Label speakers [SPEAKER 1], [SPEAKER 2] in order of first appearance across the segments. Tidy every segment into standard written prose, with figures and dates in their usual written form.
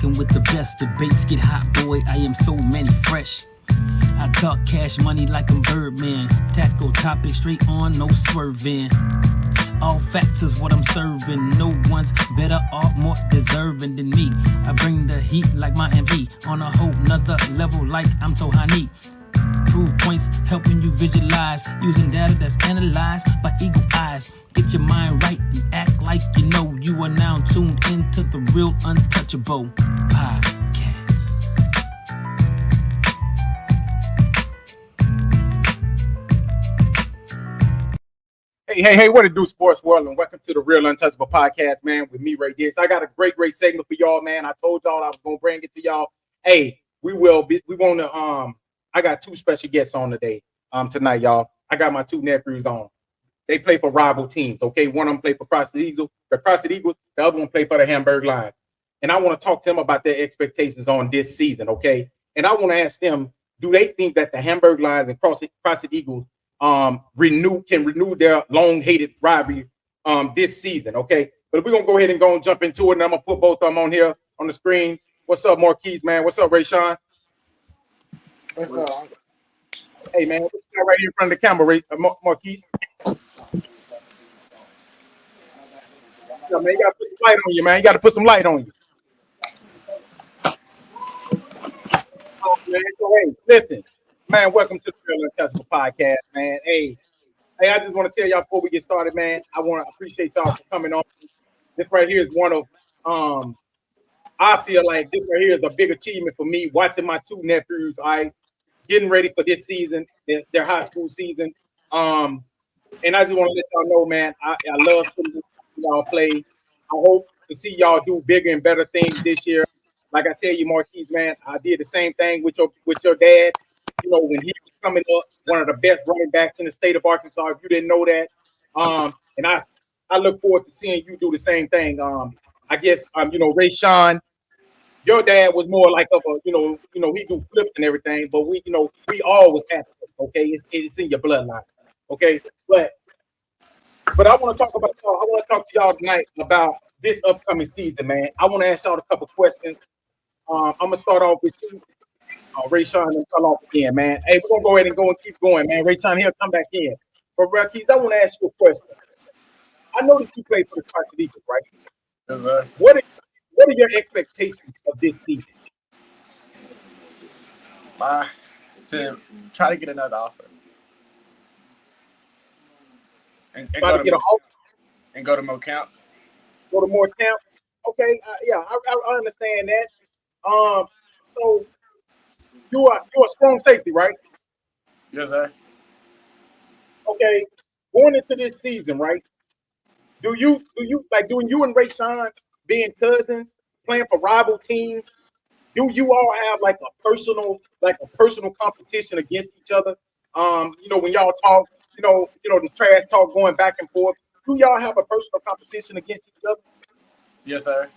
[SPEAKER 1] rocking with the best. Debates get hot, boy, I am so many fresh. I talk cash money like I'm Birdman. Tackle topic straight on, no swerving. All facts is what I'm serving. No one's better or more deserving than me. I bring the heat like my MB on a whole nother level like I'm Tohani. Proof points helping you visualize using data that's analyzed by eagle eyes. Get your mind right and act like you know. You are now tuned into the real untouchable podcast.
[SPEAKER 2] Hey, what it do, sports world, and welcome to the Real Untouchable Podcast, man, with me, Ray Diggs. I got a great segment for y'all, man. I told y'all I was gonna bring it to y'all. Hey, I got two special guests on today, tonight, y'all. I got my two nephews on. They play for rival teams, okay? One of them play for Crossett Eagles, the other one play for the Hamburg Lions. And I want to talk to them about their expectations on this season, okay? And I want to ask them, do they think that the Hamburg Lions and Crossett Eagles can renew their long-hated rivalry this season, okay? But we're gonna go ahead and jump into it, and I'm gonna put both of them on here on the screen. What's up, Marquise, man? What's up, Rayshawn?
[SPEAKER 3] What's up?
[SPEAKER 2] Hey, man, let's start right here in front of the camera, Marquise. Yeah, man, you gotta put some light on you, man. You gotta put some light on you. Oh, man, so hey, listen, man, welcome to the Real Untouchable Podcast, man. Hey, I just want to tell y'all before we get started, man, I want to appreciate y'all for coming on. This right here is one of, I feel like this right here is a big achievement for me, watching my two nephews, getting ready for this season, their high school season. And I just want to let y'all know, man, I love seeing y'all play. I hope to see y'all do bigger and better things this year. Like I tell you, Marquise, man, I did the same thing with your dad. You know, when he was coming up, one of the best running backs in the state of Arkansas. If you didn't know that, and I look forward to seeing you do the same thing. I guess Rayshawn, your dad was more like of a, he do flips and everything, but we always have it, okay? It's in your bloodline, okay? But I want to talk about y'all. I want to talk to y'all tonight about this upcoming season, man. I want to ask y'all a couple questions. I'm gonna start off with you, Rayshawn, and fell off again, man. Hey, we're gonna go ahead and keep going, man. Rayshawn, he'll come back in. But Marquise, I want to ask you a question. I know that you played for the Crossett Eagles, right?
[SPEAKER 3] Yes, sir.
[SPEAKER 2] What are your expectations of this season?
[SPEAKER 3] To try to get another offer and
[SPEAKER 2] Try to get an offer
[SPEAKER 3] and go to more camp.
[SPEAKER 2] Go to more camp. Okay, yeah, I understand that. So you're a strong safety, right?
[SPEAKER 3] Yes, sir.
[SPEAKER 2] Okay, going into this season, right? Do you like doing you and Rayshawn being cousins, playing for rival teams? Do you all have like a personal competition against each other? When y'all talk, the trash talk going back and forth. Do y'all have a personal competition against each other?
[SPEAKER 3] Yes, sir.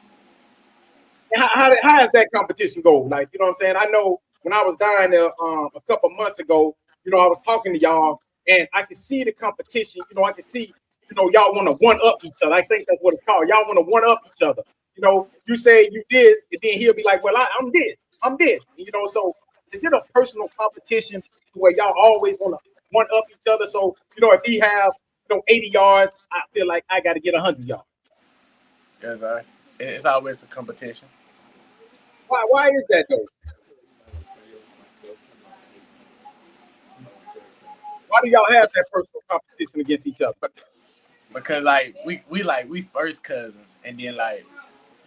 [SPEAKER 2] And how does that competition go? Like, you know what I'm saying? I know when I was down there a couple months ago, I was talking to y'all and I could see the competition. I could see, y'all want to one up each other. I think that's what it's called. Y'all want to one up each other. You say you this, and then he'll be like, well, I'm this. So is it a personal competition where y'all always want to one up each other? So, if he have, 80 yards, I feel like I got to get 100 yards.
[SPEAKER 3] Yes, sir. It's always a competition.
[SPEAKER 2] Why is that though? Why do y'all have that personal competition against each other?
[SPEAKER 3] Because we first cousins, and then like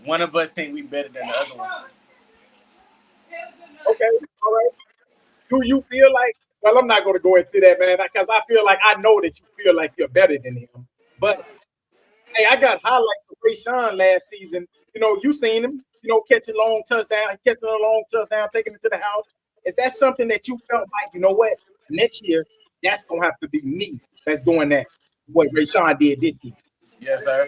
[SPEAKER 3] one of us think we better than the other one.
[SPEAKER 2] Okay, all right. Do you feel like? Well, I'm not going to go into that, man, because I feel like I know that you feel like you're better than him. But hey, I got highlights of Rayshawn last season. You seen him. Catching a long touchdown, taking it to the house. Is that something that you felt like? You know what? Next year, that's gonna have to be me that's doing that. What Rayshawn did this season.
[SPEAKER 3] Yes, sir.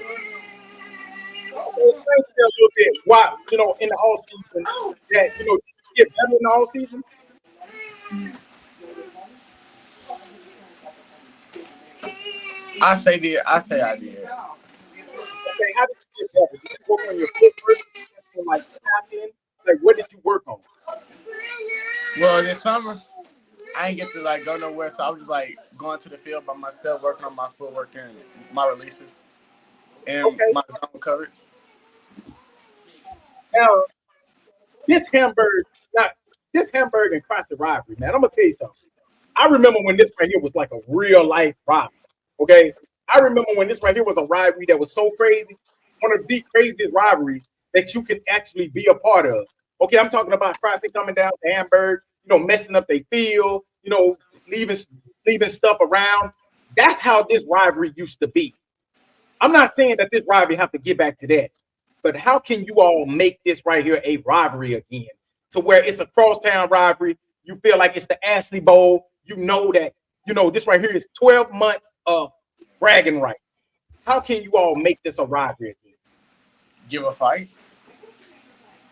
[SPEAKER 2] Explain to me a little bit why, in the all season that you get better in the all season.
[SPEAKER 3] I say I did.
[SPEAKER 2] Okay, how did you get better? Did you work on your footwork, like tapping, Like, what did you work on?
[SPEAKER 3] Well, this summer I ain't get to like go nowhere, so I was just like going to the field by myself, working on my footwork and my releases and
[SPEAKER 2] Okay.
[SPEAKER 3] my zone coverage.
[SPEAKER 2] Now, this Hamburg, now, this Hamburg and Crossett rivalry, man, I'm going to tell you something. I remember when this right here was like a real life rivalry. Okay. I remember when this right here was a rivalry that was so crazy, one of the craziest rivalries that you could actually be a part of. Okay. I'm talking about Crossett coming down to Hamburg, messing up their field, leaving stuff around. That's how this rivalry used to be. I'm not saying that this rivalry have to get back to that, but how can you all make this right here a rivalry again to where it's a crosstown rivalry? You feel like it's the Ashley Bowl. You know that, this right here is 12 months of bragging rights. How can you all make this a rivalry again?
[SPEAKER 3] Give a fight.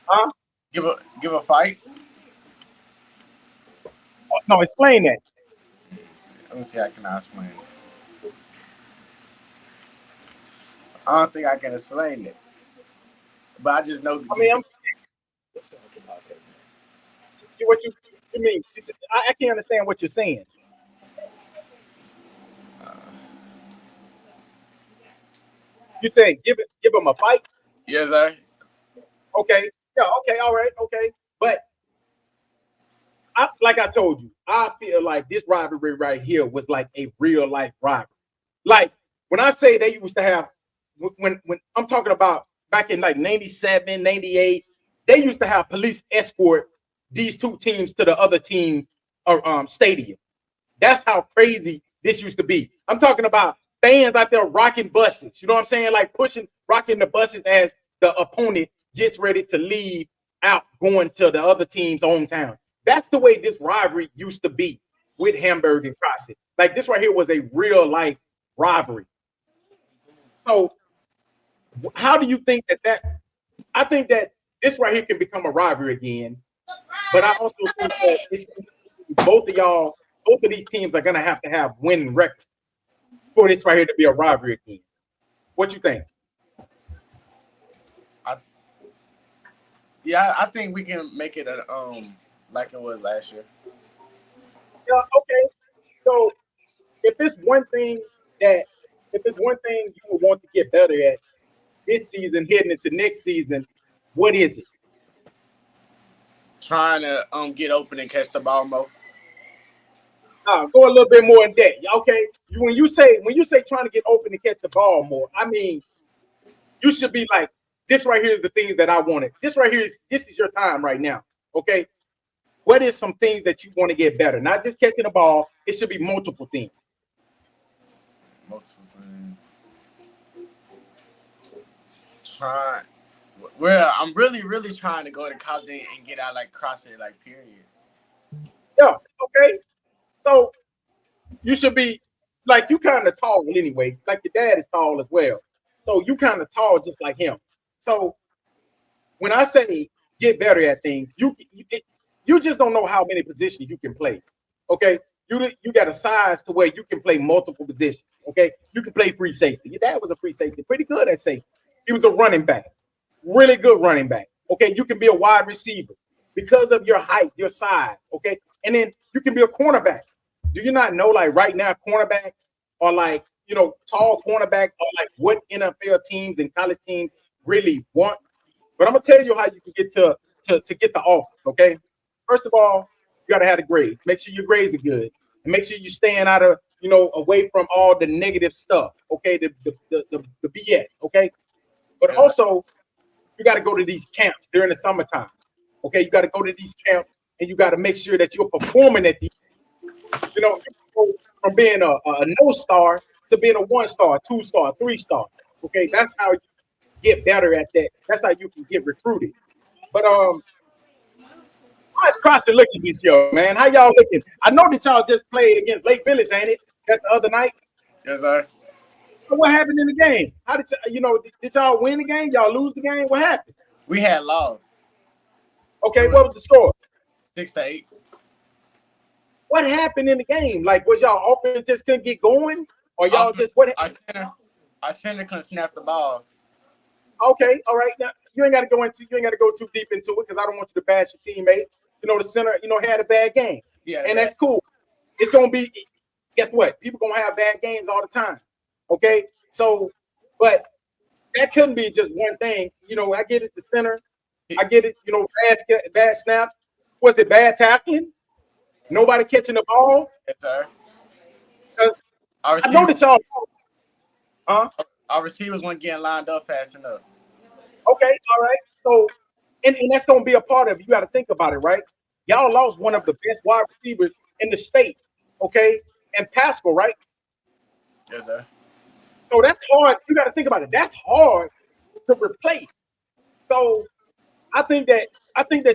[SPEAKER 2] Huh?
[SPEAKER 3] Give a fight.
[SPEAKER 2] No, explain that.
[SPEAKER 3] Let me see how can I explain it. I don't think I can explain it, but I just know.
[SPEAKER 2] What you mean? I can't understand what you're saying. You saying give him a fight?
[SPEAKER 3] Yes, sir.
[SPEAKER 2] Okay. Yeah. Okay. All right. Okay. But like I told you, I feel like this rivalry right here was like a real life rivalry. Like when I say they used to have, when I'm talking about back in like 97, 98, they used to have police escort these two teams to the other team's stadium. That's how crazy this used to be. I'm talking about fans out there rocking buses. You know what I'm saying? Like rocking the buses as the opponent gets ready to leave out, going to the other team's hometown. That's the way this rivalry used to be with Hamburg and Crossett. Like this right here was a real life rivalry. So how do you think that I think that this right here can become a rivalry again. But I also think that both of these teams are gonna have to have winning records for this right here to be a rivalry again. What you think?
[SPEAKER 3] I think we can make it like it was last year.
[SPEAKER 2] Yeah, okay. So if it's one thing you would want to get better at this season, heading into next season, what is it?
[SPEAKER 3] Trying to get open and catch the ball more.
[SPEAKER 2] Go a little bit more in depth. Okay. When you say trying to get open and catch the ball more, I mean, you should be like, this right here is the things that I wanted. This is your time right now. Okay. What is some things that you want to get better? Not just catching the ball. It should be multiple things.
[SPEAKER 3] Multiple things. I'm really, really trying to go to college and get out like Crossett, like period.
[SPEAKER 2] Yeah. Okay. So you should be like, you kind of tall anyway. Like your dad is tall as well. So you kind of tall just like him. So when I say get better at things, you just don't know how many positions you can play. Okay. You got a size to where you can play multiple positions. Okay. You can play free safety. Your dad was a free safety, pretty good at safety. He was a running back, really good running back. Okay. You can be a wide receiver because of your height, your size. Okay. And then you can be a cornerback. Do you not know, like right now, cornerbacks are like, tall cornerbacks are like what NFL teams and college teams really want? But I'm gonna tell you how you can get to get the offer. Okay. First of all, you gotta have the grades. Make sure your grades are good, and make sure you're staying out of, away from all the negative stuff. Okay, the BS. Okay, but also you got to go to these camps during the summertime. Okay, you got to go to these camps, and you got to make sure that you're performing at these. You go from being a no star to being a 1-star, 2-star, 3-star. Okay, that's how you get better at that. That's how you can get recruited. But how's Crossett looking this year, man? How y'all looking? I know that y'all just played against Lake Village, ain't it? That the other night.
[SPEAKER 3] Yes, sir.
[SPEAKER 2] So what happened in the game? How did did y'all win the game? Y'all lose the game? What happened?
[SPEAKER 3] We had lost.
[SPEAKER 2] Okay, what was the score?
[SPEAKER 3] 6-8.
[SPEAKER 2] What happened in the game? Like, was y'all offense just couldn't get going, or y'all just what?
[SPEAKER 3] Our center couldn't snap the ball.
[SPEAKER 2] Okay, all right. Now you ain't got to go too deep into it because I don't want you to bash your teammates. The center, had a bad game, and that's cool. It's gonna be. Guess what? People gonna have bad games all the time. Okay, so, but that couldn't be just one thing. I get it. The center, I get it. Bad snap. Was it bad tackling? Nobody catching the ball.
[SPEAKER 3] Yes, sir.
[SPEAKER 2] Because I know that y'all.
[SPEAKER 3] Our receivers weren't getting lined up fast enough.
[SPEAKER 2] Okay, all right. So, and that's gonna be a part of it. You got to think about it, right? Y'all lost one of the best wide receivers in the state. Okay, and Pascal, right?
[SPEAKER 3] Yes, sir.
[SPEAKER 2] So that's hard. You got to think about it. That's hard to replace. So I think that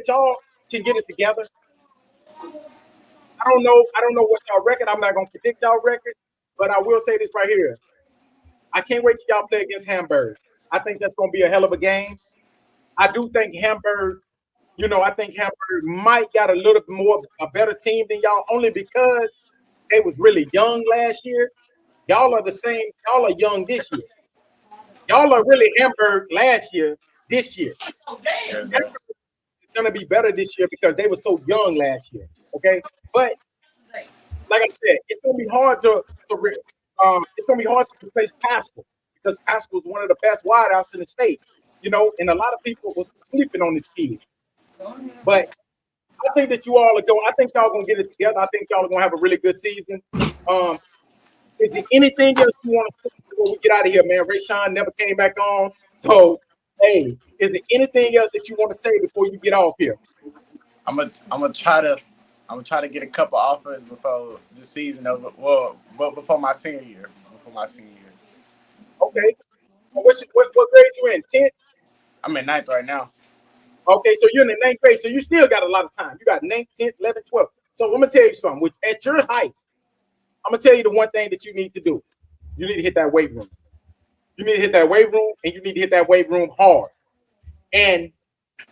[SPEAKER 2] y'all can get it together. I don't know what y'all record. I'm not gonna predict y'all record, but I will say this right here. I can't wait till y'all play against Hamburg. I think that's gonna be a hell of a game. I do think Hamburg, I think Hamburg might got a better team than y'all, only because they was really young last year. Y'all are the same. Y'all are young this year. Y'all are really Hamburg last year, this year. Yes, it's gonna be better this year because they were so young last year. Okay, but like I said, it's gonna be hard to replace Pascal because Pascal is one of the best wideouts in the state. And a lot of people was sleeping on this kid. But I think that you all are going. I think y'all gonna get it together. I think y'all are gonna have a really good season. Is there anything else you want to say before we get out of here, man? Rayshawn never came back on. So, hey, is there anything else that you want to say before you get off here?
[SPEAKER 3] I'm gonna try to get a couple offers before the season over. Well, before my senior year.
[SPEAKER 2] Okay. What grade you in? 10th?
[SPEAKER 3] I'm in 9th right now.
[SPEAKER 2] Okay, so you're in the 9th grade, so you still got a lot of time. You got 9th, 10th, 11th, 12th. So I'm gonna tell you something. At your height, I'm gonna tell you the one thing that you need to do. You need to hit that weight room. You need to hit that weight room, and you need to hit that weight room hard. And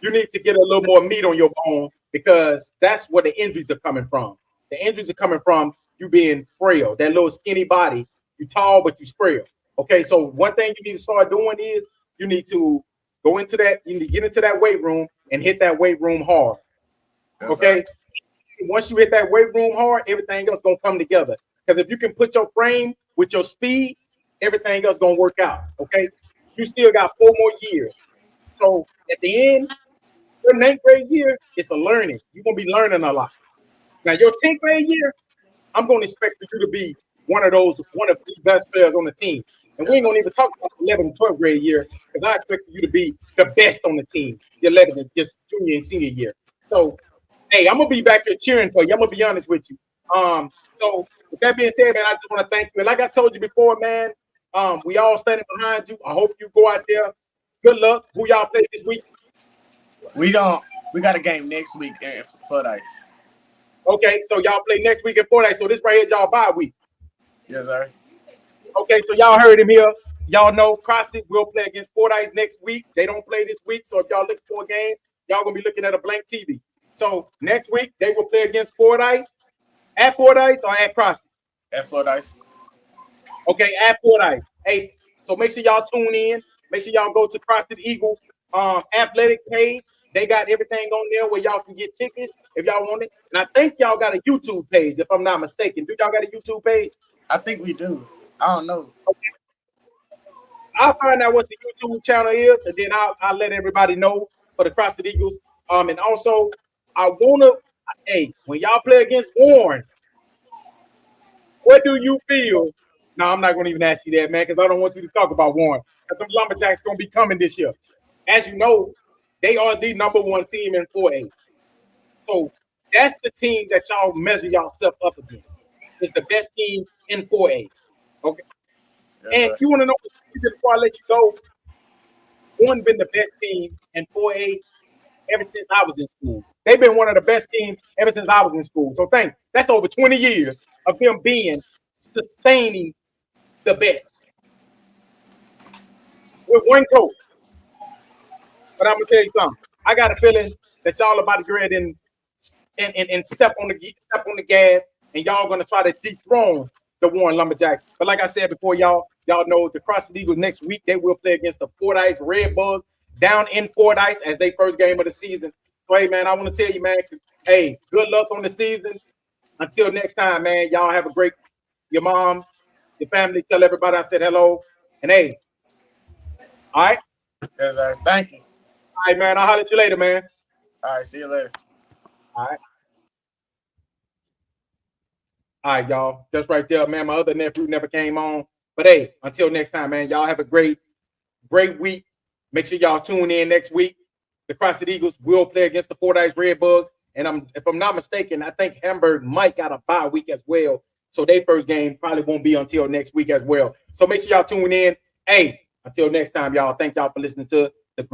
[SPEAKER 2] you need to get a little more meat on your bone because that's where the injuries are coming from. The injuries are coming from you being frail, that little skinny body. You tall, but you frail. Okay, so one thing you need to start doing is you need to go into that. You need to get into that weight room and hit that weight room hard. Okay. Yes, once you hit that weight room hard, everything else gonna come together. Because if you can put your frame with your speed, everything else gonna work out. Okay, you still got 4 more years. So at the end, your 9th grade year, it's a learning. You're gonna be learning a lot. Now your 10th grade year, I'm gonna expect you to be one of the best players on the team. And we ain't gonna even talk about 11th and 12th grade year because I expect you to be the best on the team. The 11th and just junior and senior year. So, hey, I'm gonna be back here cheering for you. I'm gonna be honest with you. So with that being said, man, I just want to thank you. And like I told you before, man, we all standing behind you. I hope you go out there. Good luck. Who y'all play this week?
[SPEAKER 3] We got a game next week in Fordyce.
[SPEAKER 2] Okay, so y'all play next week in Fordyce. So this right here, y'all bye week.
[SPEAKER 3] Yes, sir.
[SPEAKER 2] Okay, so y'all heard him here. Y'all know Crossett will play against Fordyce next week. They don't play this week, so if y'all looking for a game, y'all gonna be looking at a blank TV. So next week they will play against Fordyce. At Fordyce or at Crossett?
[SPEAKER 3] At Fordyce.
[SPEAKER 2] Okay, at Fordyce. Hey, so make sure y'all tune in. Make sure y'all go to Crossett Eagle athletic page. They got everything on there where y'all can get tickets if y'all want it. And I think y'all got a YouTube page, if I'm not mistaken. Do y'all got a YouTube page?
[SPEAKER 3] I think we do. I don't know.
[SPEAKER 2] Okay. I'll find out what the YouTube channel is, and then I'll let everybody know for the Crossett Eagles. And also, I wanna, hey, when y'all play against Warren, what do you feel? No, I'm not gonna even ask you that, man, because I don't want you to talk about Warren. Because the Lumberjacks gonna be coming this year. As you know, they are the #1 team in 4A. So that's the team that y'all measure yourself up against. It's the best team in 4A. Okay. And you want to know before I let you go, Warren been the best team in 4A ever since I was in school. They've been one of the best teams ever since I was in school. So that's over 20 years of them sustaining the best with one coach. But I'm gonna tell you something. I got a feeling that y'all about to go ahead and step on the gas, and y'all gonna try to dethrone the Warren Lumberjacks. But like I said before, y'all, Y'all know the Crossett Eagles next week, they will play against the Fordyce Redbugs down in Fordyce as their first game of the season. So, hey, man, I want to tell you, man, hey, good luck on the season. Until next time, man, y'all have a great, your mom, your family, tell everybody I said hello. And, hey, all right?
[SPEAKER 3] Yes, sir. Thank you.
[SPEAKER 2] All right, man, I'll holler at you later, man.
[SPEAKER 3] All right, see you later.
[SPEAKER 2] All right. All right, y'all. That's right there, man. My other nephew never came on. But, hey, until next time, man, y'all have a great week. Make sure y'all tune in next week. The Crossett Eagles will play against the Fordyce Redbugs. And if I'm not mistaken, I think Hamburg might got a bye week as well. So their first game probably won't be until next week as well. So make sure y'all tune in. Hey, until next time, y'all. Thank y'all for listening to the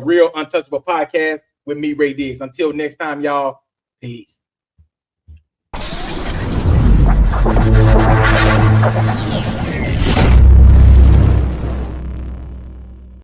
[SPEAKER 2] Real Untouchable Podcast with me, Ray Diggs. Until next time, y'all. Peace.